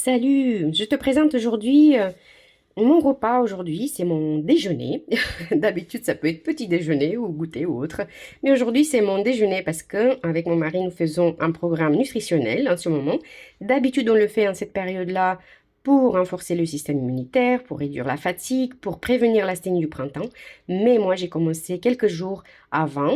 Salut, je te présente aujourd'hui mon repas aujourd'hui, c'est mon déjeuner. D'habitude, ça peut être petit déjeuner ou goûter ou autre, mais aujourd'hui, c'est mon déjeuner parce que avec mon mari, nous faisons un programme nutritionnel en ce moment. D'habitude, on le fait en cette période-là pour renforcer le système immunitaire, pour réduire la fatigue, pour prévenir l'asthénie du printemps. Mais moi, j'ai commencé quelques jours avant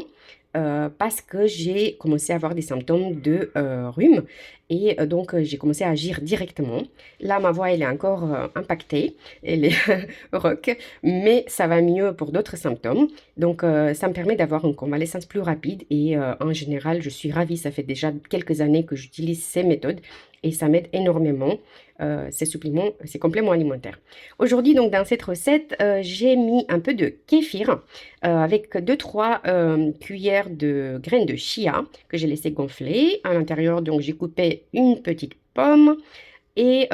parce que j'ai commencé à avoir des symptômes de rhume et donc j'ai commencé à agir directement. Là, ma voix, elle est encore impactée, elle est rock, mais ça va mieux pour d'autres symptômes. Donc, ça me permet d'avoir une convalescence plus rapide et en général, je suis ravie. Ça fait déjà quelques années que j'utilise ces méthodes et ça m'aide énormément. Ces suppléments, ces compléments alimentaires. Aujourd'hui, donc, dans cette recette, j'ai mis un peu de kéfir avec 2-3 cuillères de graines de chia que j'ai laissé gonfler. À l'intérieur, donc, j'ai coupé une petite pomme. Et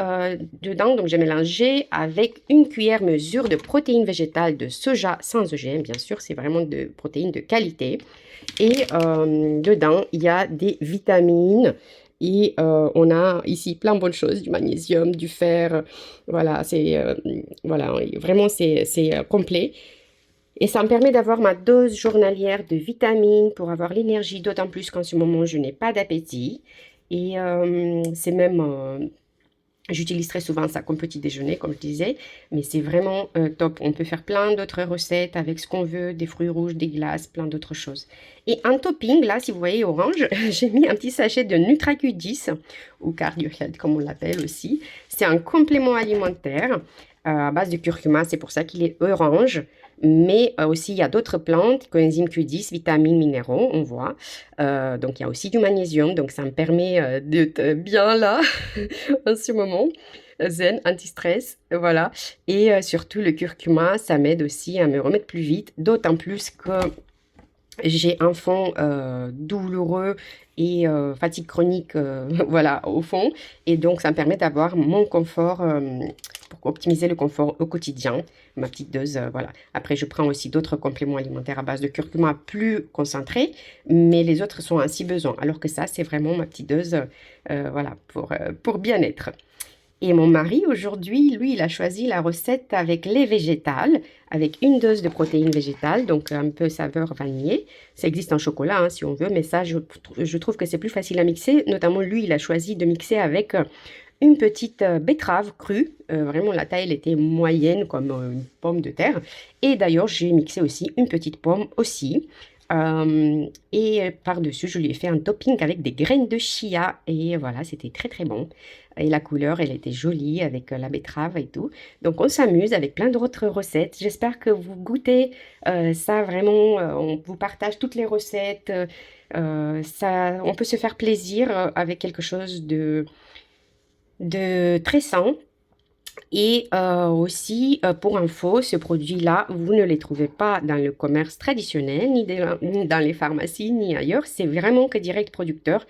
dedans, donc j'ai mélangé avec une cuillère mesure de protéines végétales de soja sans OGM, bien sûr, c'est vraiment de protéines de qualité. Et dedans, il y a des vitamines. Et on a ici plein de bonnes choses, du magnésium, du fer. Voilà, voilà, vraiment c'est complet. Et ça me permet d'avoir ma dose journalière de vitamines pour avoir l'énergie, d'autant plus qu'en ce moment, je n'ai pas d'appétit. Et c'est même j'utilise très souvent ça comme petit déjeuner, comme je disais, mais c'est vraiment top. On peut faire plein d'autres recettes avec ce qu'on veut, des fruits rouges, des glaces, plein d'autres choses. Et en topping, là, si vous voyez orange, j'ai mis un petit sachet de NutraQ10, ou Cardio Health comme on l'appelle aussi. C'est un complément alimentaire à base de curcuma, c'est pour ça qu'il est orange. Mais aussi, il y a d'autres plantes, coenzyme Q10, vitamines, minéraux, on voit. Donc, il y a aussi du magnésium, donc ça me permet d'être bien là en ce moment. Zen, anti-stress, voilà. Et surtout, le curcuma, ça m'aide aussi à me remettre plus vite, d'autant plus que j'ai un fond douloureux et fatigue chronique, voilà, au fond. Et donc, ça me permet d'avoir mon confort, pour optimiser le confort au quotidien, ma petite dose, voilà. Après, je prends aussi d'autres compléments alimentaires à base de curcuma plus concentrés, mais les autres sont ainsi besoin. Alors que ça, c'est vraiment ma petite dose, voilà, pour bien-être. Et mon mari, aujourd'hui, lui, il a choisi la recette avec lait végétal, avec une dose de protéines végétales, donc un peu saveur vanillée. Ça existe en chocolat, hein, si on veut, mais ça, je trouve que c'est plus facile à mixer. Notamment, lui, il a choisi de mixer avec une petite betterave crue. Vraiment, la taille, elle était moyenne, comme une pomme de terre. Et d'ailleurs, j'ai mixé aussi une petite pomme aussi. Et par-dessus, je lui ai fait un topping avec des graines de chia. Et voilà, c'était très très bon. Et la couleur, elle était jolie avec la betterave et tout. Donc, on s'amuse avec plein d'autres recettes. J'espère que vous goûtez ça vraiment. On vous partage toutes les recettes. Ça, on peut se faire plaisir avec quelque chose de très sain. Et aussi, pour info, ce produit-là, vous ne les trouvez pas dans le commerce traditionnel, ni dans les pharmacies, ni ailleurs. C'est vraiment que direct producteur,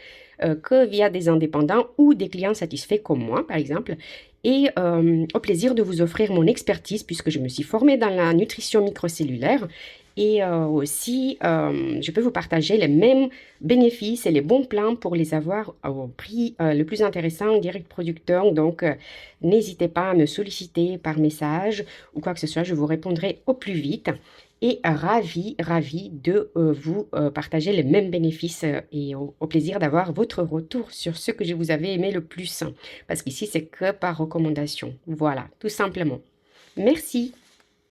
que via des indépendants ou des clients satisfaits comme moi, par exemple. Et au plaisir de vous offrir mon expertise, puisque je me suis formée dans la nutrition microcellulaire. Et aussi, je peux vous partager les mêmes bénéfices et les bons plans pour les avoir au prix le plus intéressant, direct producteur. Donc, n'hésitez pas à me solliciter par message ou quoi que ce soit, je vous répondrai au plus vite. Et ravi de vous partager les mêmes bénéfices et au plaisir d'avoir votre retour sur ce que je vous avais aimé le plus. Parce qu'ici, c'est que par recommandation. Voilà, tout simplement. Merci.